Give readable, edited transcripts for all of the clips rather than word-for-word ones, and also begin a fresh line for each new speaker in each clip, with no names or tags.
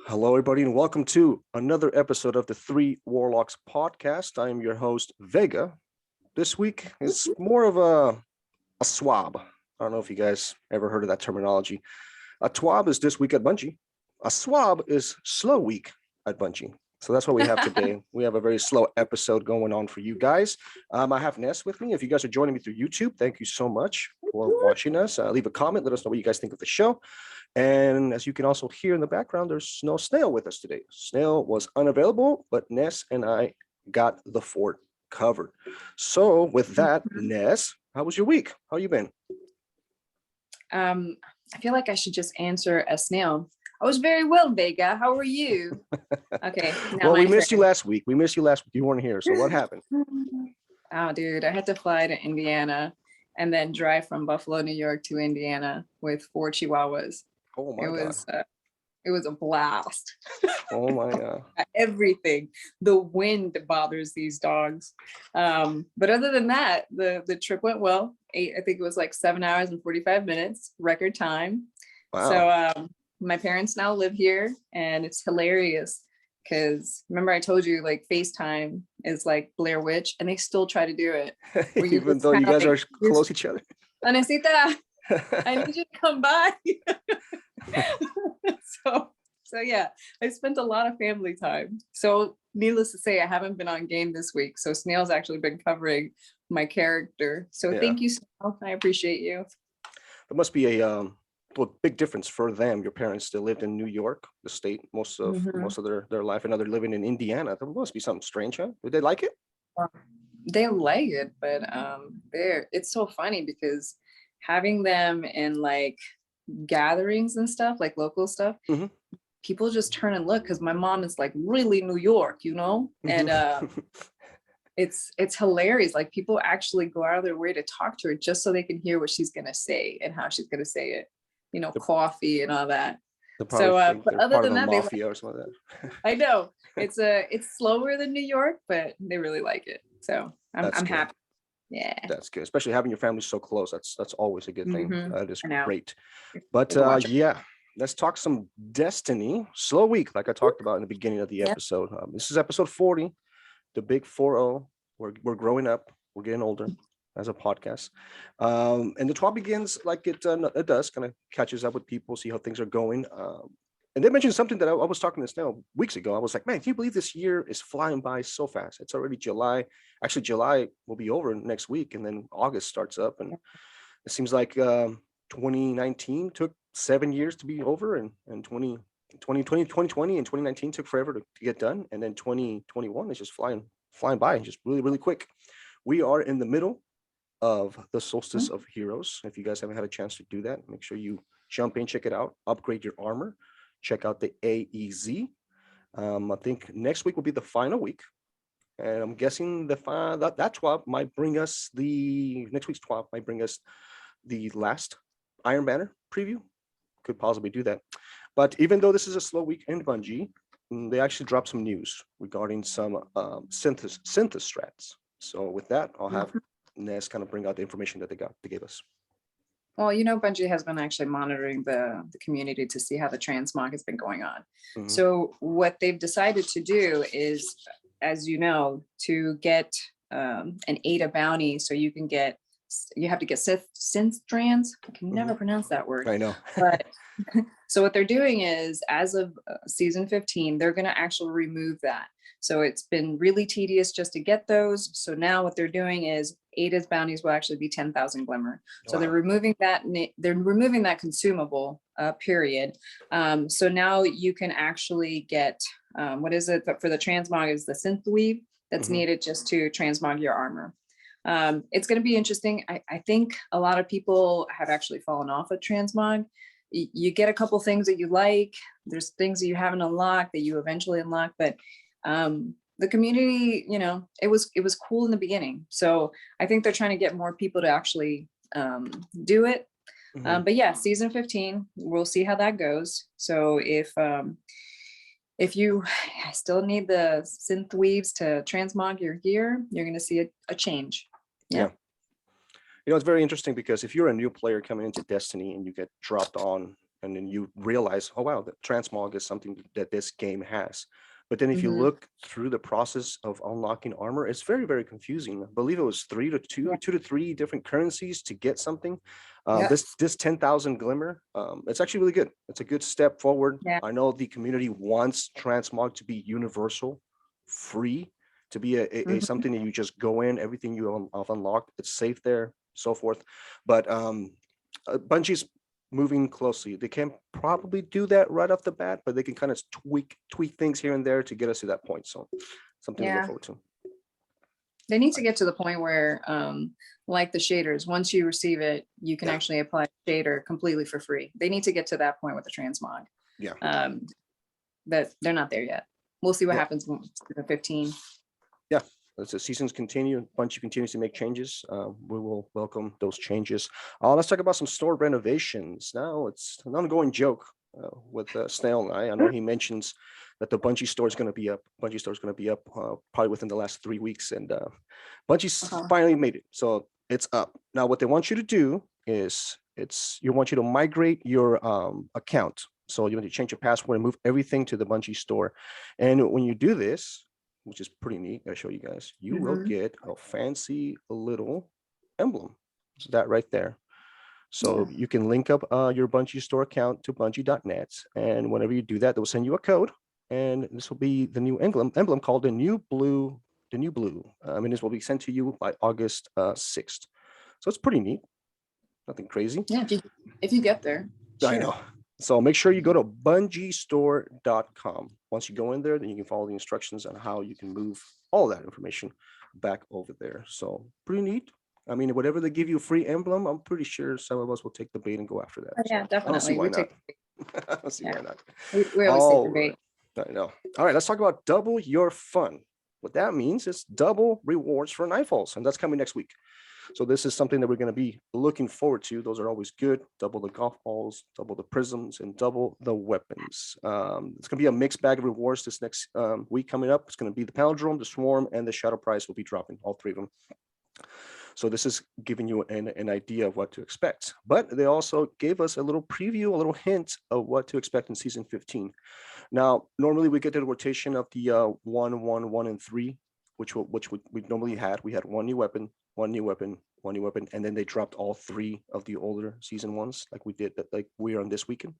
Hello, everybody, and welcome to another episode of the Three Warlocks podcast. I am your host, Vega. This week is more of a SWAB. I don't know if you guys ever heard of that terminology. A TWAB is this week at Bungie. A SWAB is slow week at Bungie. So that's what we have today. We have a very slow episode going on for you guys. I have Ness with me. If you guys are joining me through YouTube, thank you so much for watching us. Leave a comment. Let us know what you guys think of the show. And as you can also hear in the background, there's no Snail with us today. Snail was unavailable, but Ness and I got the fort covered. So with that, Ness, how was your week? How you been?
I feel like I should just answer as Snail. I was very well, Vega. How are you? Okay.
Well, we missed you last week. You weren't here. So what happened?
Oh, dude, I had to fly to Indiana and then drive from Buffalo, New York to Indiana with 4 Chihuahuas.
Oh my God.
It was a blast.
Oh my God.
Everything. The wind bothers these dogs. But other than that, the trip went well. I think it was like 7 hours and 45 minutes, record time.
Wow.
So my parents now live here, and it's hilarious because remember I told you like FaceTime is like Blair Witch, and they still try to do it.
Even though you guys are close to each other.
Anacita, I need you to come by. So yeah, I spent a lot of family time. So needless to say, I haven't been on game this week. So Snail's actually been covering my character. So Thank you, Snail. I appreciate you.
There must be a big difference for them. Your parents still lived in New York, the state, most of their life, and now they're living in Indiana. There must be something strange, huh? Did they like it?
They like it, but it's so funny because having them in like gatherings and stuff, like local stuff, people just turn and look because my mom is like really New York, and it's hilarious. Like people actually go out of their way to talk to her just so they can hear what she's gonna say and how she's gonna say it. Coffee and all that. So, but other than that,
mafia or something like that.
I know it's slower than New York, but they really like it. So I'm happy. Yeah,
that's good, especially having your family so close. That's always a good thing. That is great. But yeah, let's talk some Destiny. Slow week, like I talked about in the beginning of the episode. This is episode 40, the big 4-0. We're growing up. We're getting older as a podcast. And the trial begins like it does, kind of catches up with people, see how things are going. And they mentioned something that I was talking to Snail weeks ago. I was like, man, can you believe this year is flying by so fast? It's already July. Actually, July will be over next week, and then August starts up. And it seems like 2019 took 7 years to be over, and 2020 and 2019 took forever to get done. And then 2021 is just flying by, just really, really quick. We are in the middle of the Solstice of Heroes. If you guys haven't had a chance to do that, make sure you jump in, check it out, upgrade your armor, check out the AEZ. I think next week will be the final week, and I'm guessing that TWAB might bring us next week's TWAB might bring us the last Iron Banner preview. Could possibly do that. But even though this is a slow week in Bungie, they actually dropped some news regarding some Synthstrands. So with that, I'll have Ness kind of bring out the information that they gave us.
Well, Bungie has been actually monitoring the community to see how the transmog has been going on. So what they've decided to do is, as you know, to get an ADA bounty, so you have to get Synthstrands. I can never pronounce that word.
I know.
But so what they're doing is, as of season 15, they're going to actually remove that. So it's been really tedious just to get those. So now what they're doing is Ada's bounties will actually be 10,000 glimmer. So they're removing that. They're removing that consumable period. So now you can actually get what is it? But for the transmog is the synth weave that's needed just to transmog your armor. It's going to be interesting. I think a lot of people have actually fallen off of transmog. You get a couple things that you like. There's things that you haven't unlocked that you eventually unlock, but the community, it was cool in the beginning. So I think they're trying to get more people to actually do it. But yeah, season 15, we'll see how that goes. So if you still need the synth weaves to transmog your gear, you're going to see a change.
Yeah. It's very interesting because if you're a new player coming into Destiny and you get dropped on and then you realize, oh wow, the transmog is something that this game has. But then if you look through the process of unlocking armor, it's very, very confusing. I believe it was 2 to 3 different currencies to get something. This 10,000 glimmer, it's actually really good. It's a good step forward. I know the community wants transmog to be universal, free, to be a something that you just go in, everything you have unlocked, it's safe there, so forth. But Bungie's moving closely. They can probably do that right off the bat, but they can kind of tweak things here and there to get us to that point. So something to look forward to.
They need to get to the point where, like the shaders, once you receive it, you can actually apply a shader completely for free. They need to get to that point with the transmog. But they're not there yet. We'll see what happens in 15.
As the seasons continue, Bungie continues to make changes. We will welcome those changes. Let's talk about some store renovations. Now it's an ongoing joke with Snail and I. I know he mentions that the Bungie store is going to be up. Bungie store is going to be up probably within the last 3 weeks, and Bungie's finally made it, so it's up. Now, what they want you to do is want you to migrate your account. So you want to change your password and move everything to the Bungie store. And when you do this, which is pretty neat, I'll show you guys, you will get a fancy little emblem. So that right there. So you can link up your Bungie store account to bungie.net, and whenever you do that, they'll send you a code, and this will be the new emblem called the new blue. And this will be sent to you by August 6th. So it's pretty neat. Nothing crazy.
Yeah, if you get there.
Sure. I know. So make sure you go to bungiestore.com. Once you go in there, then you can follow the instructions on how you can move all that information back over there. So pretty neat. I mean, whatever they give you a free emblem, I'm pretty sure some of us will take the bait and go after that.
Yeah, definitely.
I don't see why not. I don't see why not.
We always take the bait.
I know. All right, let's talk about double your fun. What that means is double rewards for Nightfalls, and that's coming next week. So this is something that we're going to be looking forward to. Those are always good. Double the golf balls, double the prisms, and double the weapons. It's going to be a mixed bag of rewards this next week coming up. It's going to be the Palindrome, the Swarm, and the Shadow Prize will be dropping, all 3 of them. So this is giving you an idea of what to expect. But they also gave us a little preview, a little hint of what to expect in Season 15. Now, normally we get the rotation of the 1, 1, 1, and 3, which we normally had. We had one new weapon, one new weapon, one new weapon, and then they dropped all 3 of the older season ones, like we did, like we are on this weekend.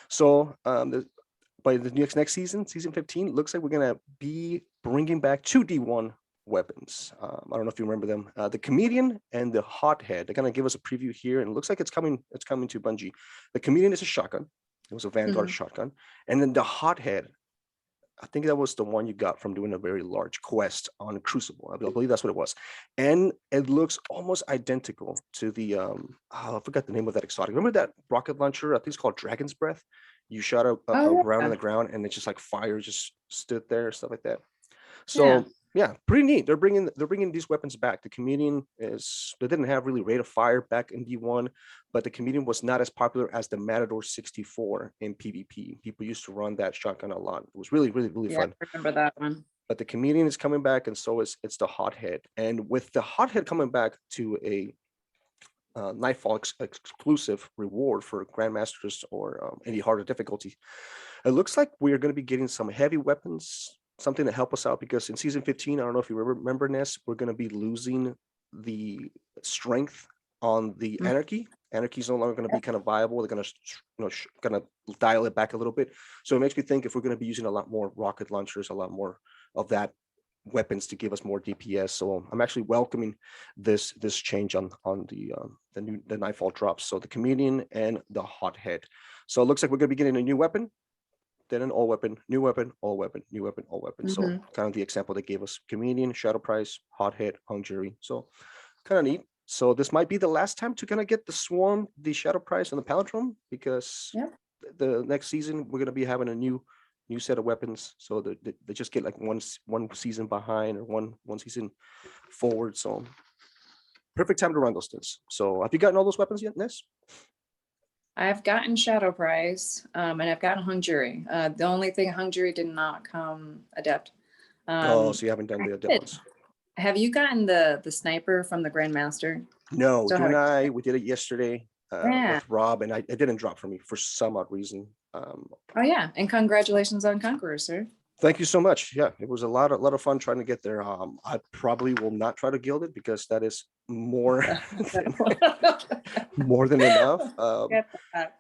So by the next season, Season 15, looks like we're gonna be bringing back 2 D1 weapons. I don't know if you remember them. The Comedian and the Hothead. They're gonna give us a preview here, and it looks like it's coming to Bungie. The Comedian is a shotgun. It was a Vanguard shotgun, and then the Hothead, I think that was the one you got from doing a very large quest on Crucible. I believe that's what it was. And it looks almost identical to the, I forgot the name of that exotic. Remember that rocket launcher? I think it's called Dragon's Breath. You shot a round on the ground, and it's just like fire just stood there, stuff like that. So yeah, pretty neat. They're bringing these weapons back. The Comedian they didn't have really rate of fire back in D1, but the Comedian was not as popular as the Matador 64 in PvP. People used to run that shotgun a lot. It was really, really, really fun.
I remember that one.
But the Comedian is coming back, and so it's the Hothead. And with the Hothead coming back to a Nightfall exclusive reward for Grandmasters or any harder difficulty, it looks like we're going to be getting some heavy weapons, something to help us out, because in Season 15, I don't know if you remember, Ness, we're going to be losing the strength on the Anarchy. Anarchy is no longer going to be kind of viable. They're going to dial it back a little bit. So it makes me think if we're going to be using a lot more rocket launchers, a lot more of that weapons to give us more DPS. So I'm actually welcoming this change on the Nightfall drops. So the Comedian and the Hothead. So it looks like we're going to be getting a new weapon, then an all weapon, new weapon, all weapon, new weapon, all weapon. So kind of the example they gave us: Comedian, Shadow Prize, Hothead, Hung Jury. So kind of neat. So this might be the last time to kind of get the Swarm, the Shadow Prize, and the Palindrome, because the next season we're going to be having a new set of weapons. So they just get like one season behind or one season forward. So perfect time to run those things. So have you gotten all those weapons yet, Ness?
I've gotten Shadow Prize, and I've gotten Hung Jury. The only thing, Hung Jury did not come Adept.
So you haven't done the Adept ones.
Have you gotten the sniper from the Grandmaster?
No, you and I, we did it yesterday. with Rob, and it didn't drop for me for some odd reason.
Oh yeah, and congratulations on Conqueror, sir.
Thank you so much. Yeah, it was a lot of fun trying to get there. I probably will not try to guild it because that is more more than enough.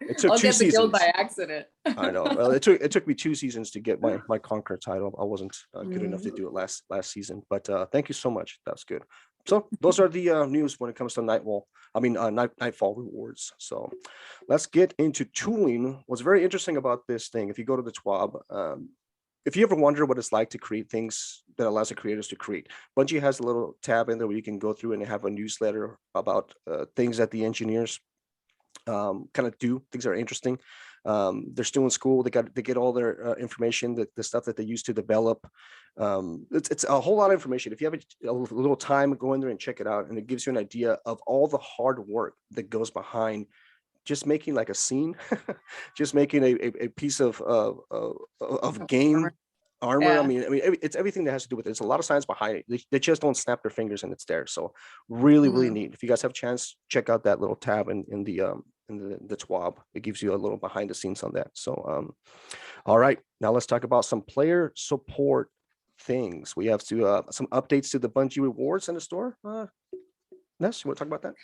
It took
I'll
2
get the
seasons.
guild by accident.
I know. Well, it took me 2 seasons to get my Conqueror title. I wasn't good enough to do it last season, but thank you so much. That's good. So those are the news when it comes to Nightfall rewards. So let's get into tooling. What's very interesting about this thing, if you go to the SWAB, if you ever wonder what it's like to create things that allows the creators to create, Bungie has a little tab in there where you can go through and they have a newsletter about things that the engineers kind of do, things that are interesting. They're still in school. They get all their information, the stuff that they use to develop. It's a whole lot of information. If you have a little time, go in there and check it out, and it gives you an idea of all the hard work that goes behind just making like a scene, just making a piece of game armor. Yeah. I mean, it's everything that has to do with it. It's a lot of science behind it. They just don't snap their fingers and it's there. So really neat. If you guys have a chance, check out that little tab in the SWAB. It gives you a little behind the scenes on that. So all right, now let's talk about some player support things. We have to some updates to the Bungie rewards in the store. Ness, you want to talk about that?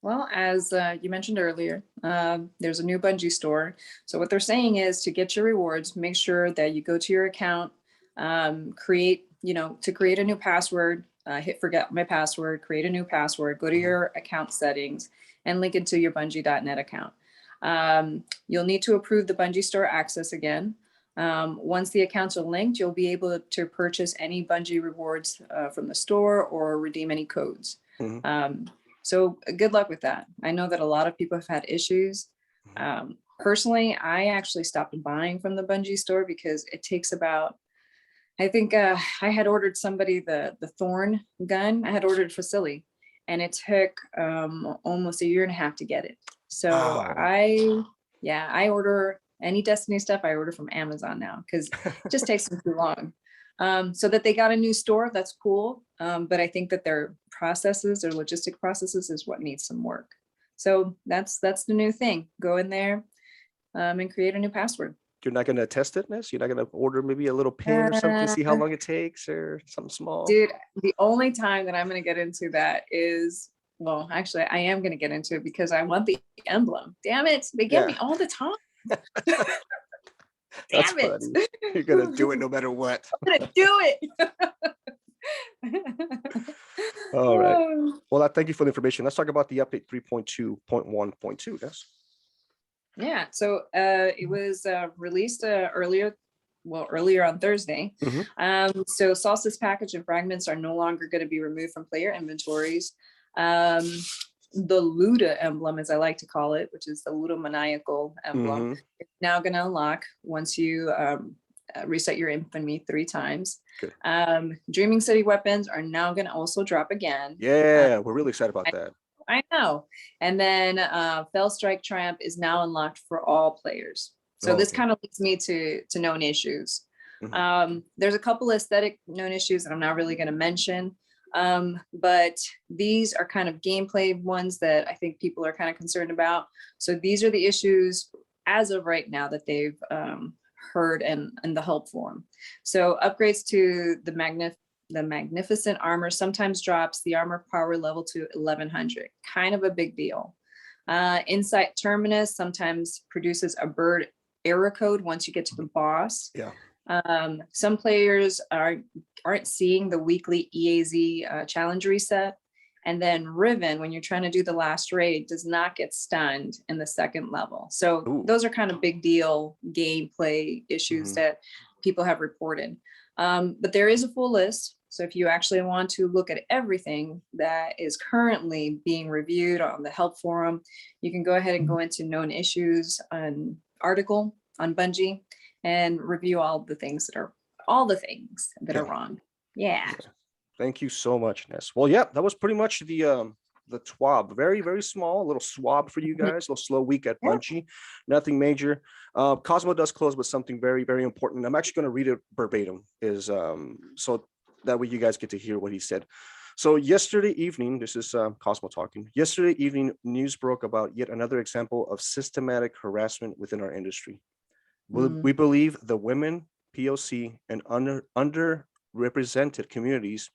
Well, as you mentioned earlier, there's a new Bungie store. So what they're saying is to get your rewards, make sure that you go to your account, create a new password, hit forget my password, create a new password, go to your account settings and link it to your Bungie.net account. You'll need to approve the Bungie Store access again. Once the accounts are linked, you'll be able to purchase any Bungie rewards from the store or redeem any codes. So good luck with that. I know that a lot of people have had issues. Personally, I actually stopped buying from the Bungie store because it takes about, I think I had ordered somebody the Thorn gun. I had ordered for Silly, and it took almost 1.5 years to get it. So wow. I order any Destiny stuff. I order from Amazon now because it just takes them too long. So that they got a new store, that's cool. But I think that their processes, their logistic processes is what needs some work. So that's the new thing. Go in there and create a new password.
You're not going to test it, Ness? You're not going to order maybe a little pin or something to see how long it takes or something small?
Dude, the only time that I'm going to get into that is, well, actually, I am going to get into it because I want the emblem. Damn it. They get me all the time.
That's funny. You're gonna do it no matter what.
I'm gonna do it.
All right. Well, thank you for the information. Let's talk about the update 3.2.1.2. Yes.
Yeah. So it was released earlier on Thursday. So Solstice package and fragments are no longer going to be removed from player inventories. The Luda emblem, as I like to call it, which is the Ludomaniacal emblem, is now going to unlock once you reset your infamy 3 times. Dreaming City weapons are now going to also drop again.
Yeah, we're really excited about that.
I know. And then Fellstrike Tramp is now unlocked for all players. So this kind of leads me to known issues. There's a couple aesthetic known issues that I'm not really going to mention. But these are kind of gameplay ones that I think people are kind of concerned about. So these are the issues as of right now that they've heard in the help forum. So upgrades to the magnificent armor sometimes drops the armor power level to 1100, kind of a big deal. Insight Terminus sometimes produces a bird error code once you get to the boss.
Yeah.
Some players aren't seeing the weekly EAZ challenge reset. And then Riven, when you're trying to do the last raid, does not get stunned in the 2nd level. So those are kind of big deal gameplay issues that people have reported. But there is a full list. So if you actually want to look at everything that is currently being reviewed on the help forum, you can go ahead and go into known issues, an article on Bungie, and review all the things that are wrong. Yeah.
Thank you so much, Ness. Well, yeah, that was pretty much the SWAB. Very, very small, a little SWAB for you guys. A little slow week at Bungie. Nothing major. Cosmo does close with something very, very important. I'm actually going to read it verbatim, so that way you guys get to hear what he said. So yesterday evening, this is Cosmo talking. Yesterday evening, news broke about yet another example of systematic harassment within our industry. We believe the women, POC, and underrepresented communities,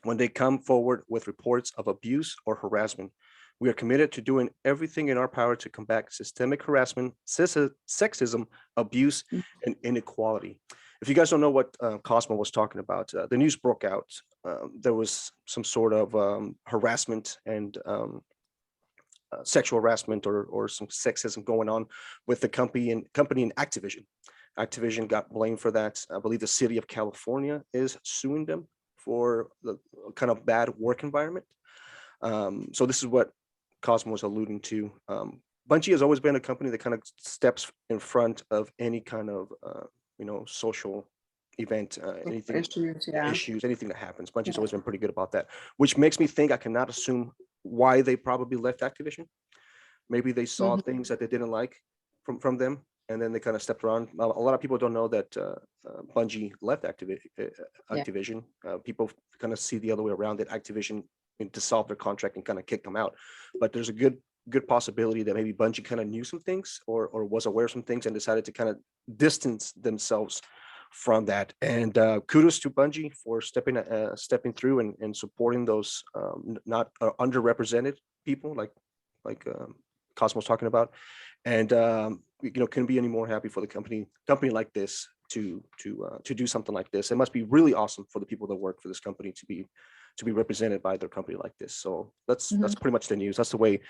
when they come forward with reports of abuse or harassment, we are committed to doing everything in our power to combat systemic harassment, sexism, abuse, and inequality. If you guys don't know what Cosmo was talking about, the news broke out. There was some sort of harassment and sexual harassment or some sexism going on with the company and Activision. Activision got blamed for that. I believe the city of California is suing them for the kind of bad work environment. So this is what Cosmo was alluding to. Bungie has always been a company that kind of steps in front of any kind of social event, anything issues, anything that happens. Bungie's always been pretty good about that, which makes me think I cannot assume why they probably left Activision. Maybe they saw things that they didn't like from them, and then they kind of stepped around. A lot of people don't know that Bungie left Activision. People kind of see the other way around, that Activision dissolved their contract and kind of kicked them out. But there's a good possibility that maybe Bungie kind of knew some things or was aware of some things and decided to kind of distance themselves from that. And kudos to Bungie for stepping through and supporting those not underrepresented people like Cosmo's talking about. And couldn't be any more happy for the company like this to do something like this. It must be really awesome for the people that work for this company to be represented by their company like this. So that's pretty much the news. That's the way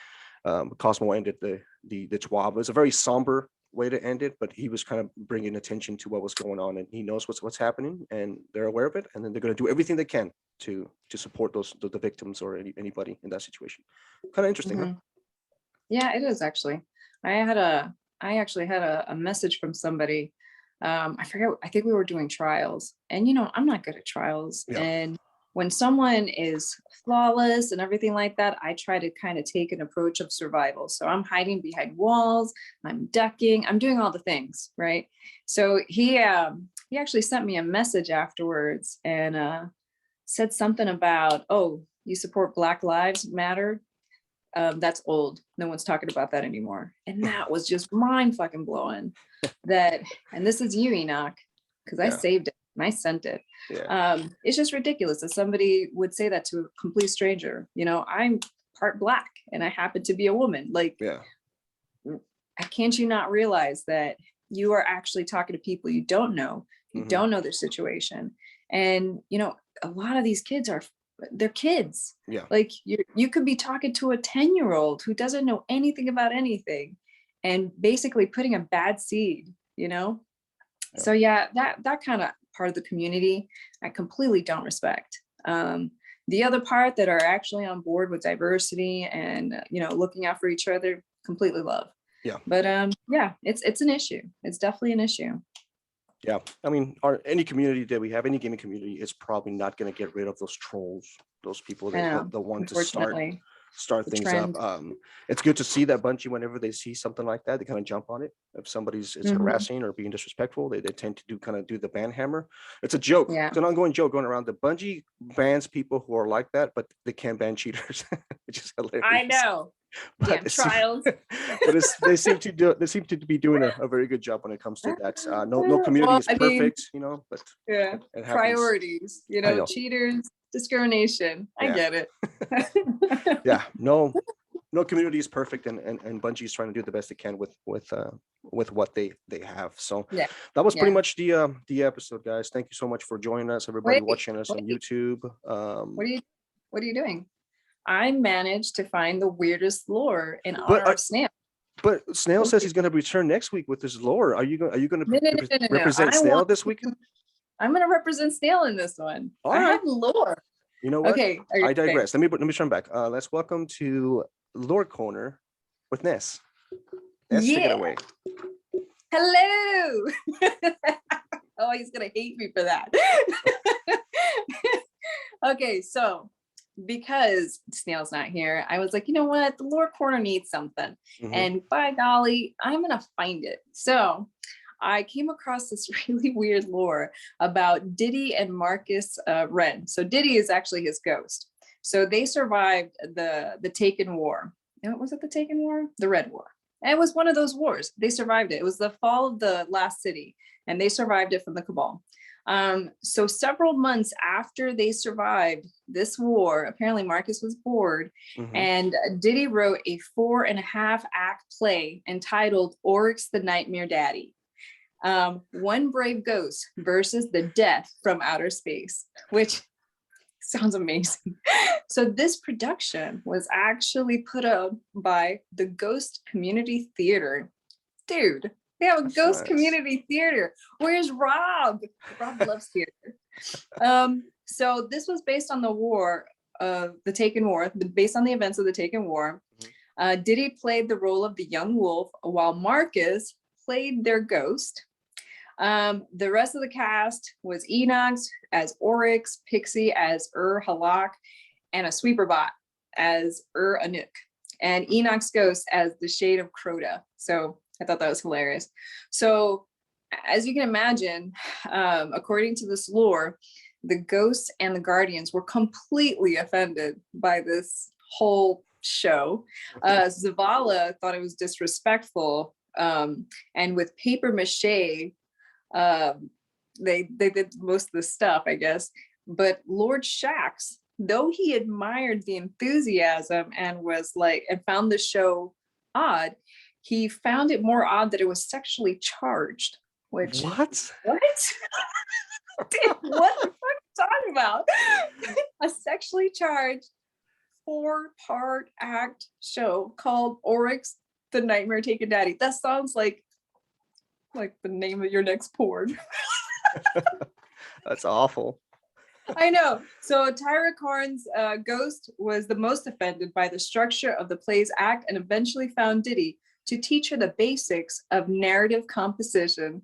Cosmo ended the SWAB. It was a very somber way to end it, but he was kind of bringing attention to what was going on, and he knows what's happening, and they're aware of it, and then they're going to do everything they can to support the victims or anybody in that situation. Kind of interesting, huh?
Yeah, it is actually. I actually had a message from somebody. I forget. I think we were doing trials, and I'm not good at trials, and when someone is flawless and everything like that, I try to kind of take an approach of survival. So I'm hiding behind walls, I'm ducking, I'm doing all the things, right? So he actually sent me a message afterwards and said something about, oh, you support Black Lives Matter? That's old. No one's talking about that anymore. And that was just mind fucking blowing. And this is you, Enoch, because I saved it and I sent it. It's just ridiculous that somebody would say that to a complete stranger. I'm part Black and I happen to be a woman. Can't you not realize that you are actually talking to people you don't know, don't know their situation. And a lot of these kids they're kids. Like you could be talking to a 10-year-old who doesn't know anything about anything and basically putting a bad seed, So that kind of part of the community I completely don't respect. The other part that are actually on board with diversity and looking out for each other, completely love. But it's an issue. It's definitely an issue.
I mean, any community that we have, any gaming community, is probably not going to get rid of those trolls, those people that want to start things up. It's good to see that Bungie, whenever they see something like that, they kind of jump on it. If somebody's harassing or being disrespectful, they tend to do the ban hammer. It's a joke. It's an ongoing joke going around. The Bungie bans people who are like that, but they can't ban cheaters, which is hilarious.
I know. Damn trials.
But they seem to be doing a very good job when it comes to that. No community is perfect, but
priorities, cheaters, discrimination. I get it.
No community is perfect, and Bungie is trying to do the best they can with what they have. So that was pretty much the episode, guys. Thank you so much for joining us, everybody watching us on YouTube.
What are you doing? I managed to find the weirdest lore in honor of Snail.
But Snail says he's going to return next week with his lore. Are you going to represent Snail this weekend?
I'm going to represent Snail in this one. I have lore.
You know what?
Okay.
I digress. Let me turn back. Let's welcome to Lore Corner with Ness. Ness, take it away.
Hello. Oh, he's going to hate me for that. Okay, so because Snail's not here, I was like, you know what? The Lore Corner needs something. And by golly, I'm going to find it. So I came across this really weird lore about Diddy and Marcus Wren. So Diddy is actually his ghost. So they survived the Taken War. Was it the Taken War? The Red War. And it was one of those wars. They survived it. It was the fall of the last city, and they survived it from the Cabal. So several months after they survived this war, apparently Marcus was bored, and Diddy wrote a 4.5-act play entitled Oryx the Nightmare Daddy. One brave ghost versus the death from outer space, which sounds amazing. So this production was actually put up by the Ghost Community Theater. Dude, they have a Ghost Community Theater. Where's Rob? Rob loves theater. So this was based on the war of the Taken War, based on the events of the Taken War. Diddy played the role of the young wolf, while Marcus played their ghost. The rest of the cast was Enox as Oryx, Pixie as Halak, and a sweeper bot as Anuk, and Enox Ghost as the Shade of Crota. So I thought that was hilarious. So as you can imagine, according to this lore, the ghosts and the guardians were completely offended by this whole show. Zavala thought it was disrespectful, and with paper mache, they did most of the stuff, I guess. But Lord Shax, though he admired the enthusiasm and was like, and found the show odd, he found it more odd that it was sexually charged. Which what? Dude, what the fuck are you talking about? A sexually charged 4-part act show called Oryx the Nightmare Taken Daddy. That sounds like the name of your next porn.
That's awful.
I know. So Tyra Karn's ghost was the most offended by the structure of the play's act, and eventually found Diddy to teach her the basics of narrative composition.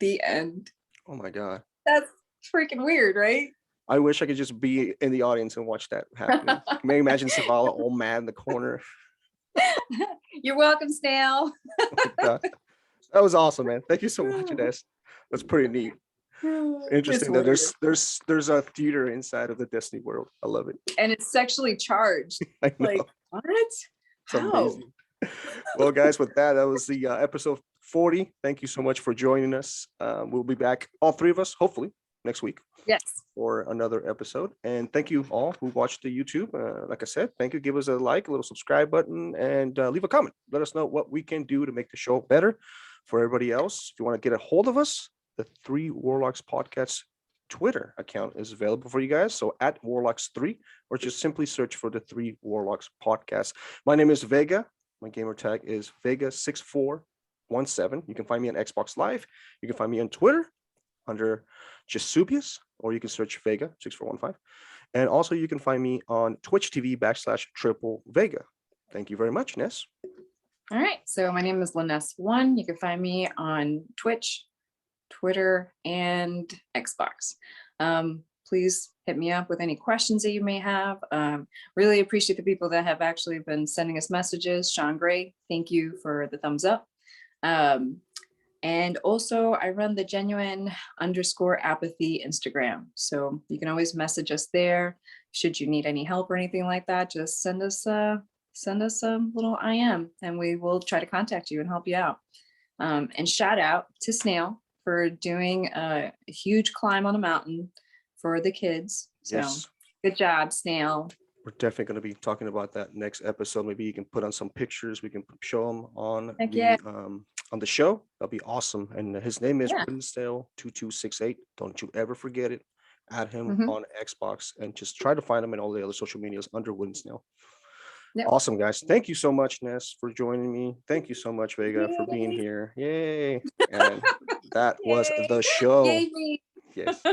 The end.
Oh my God.
That's freaking weird, right?
I wish I could just be in the audience and watch that happen. May imagine Zavala all mad in the corner.
You're welcome, Snail.
Oh, that was awesome, man. Thank you so much, Ness. That's pretty neat. Interesting that there's a theater inside of the Destiny world. I love it.
And it's sexually charged.
I know.
Like, what?
It's amazing. Well, guys, with that was the episode 40. Thank you so much for joining us. We'll be back, all three of us, hopefully next week.
Yes.
For another episode. And thank you all who watched the YouTube. Like I said, thank you. Give us a like, a little subscribe button, and leave a comment. Let us know what we can do to make the show better for everybody else. If you want to get a hold of us, the 3 Warlocks Podcast Twitter account is available for you guys. So at Warlocks3, or just simply search for the 3 Warlocks Podcast. My name is Vega. My gamer tag is Vega6417. You can find me on Xbox Live. You can find me on Twitter under Jesubius, or you can search Vega6415. And also you can find me on Twitch TV /TripleVega. Thank you very much, Ness.
All right. So my name is Ness1. You can find me on Twitch, Twitter, and Xbox. Please hit me up with any questions that you may have. Really appreciate the people that have actually been sending us messages. Sean Gray, thank you for the thumbs up. And also I run the genuine_apathy Instagram. So you can always message us there. Should you need any help or anything like that, just send us a little IM and we will try to contact you and help you out. And shout out to Snail for doing a huge climb on a mountain for the kids. So yes. Good job, Snail.
We're definitely going to be talking about that next episode. Maybe you can put on some pictures. We can show them on the show. That'll be awesome. And his name is Snail2268. Don't you ever forget it. Add him on Xbox and just try to find him in all the other social medias under Snail. Yep. Awesome, guys. Thank you so much, Ness, for joining me. Thank you so much, Vega, for being here. Yay. And that was the show. Yes.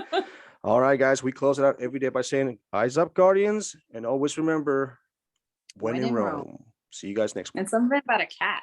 All right, guys. We close it out every day by saying, eyes up, Guardians. And always remember, when in Rome. See you guys next week.
And something about a cat.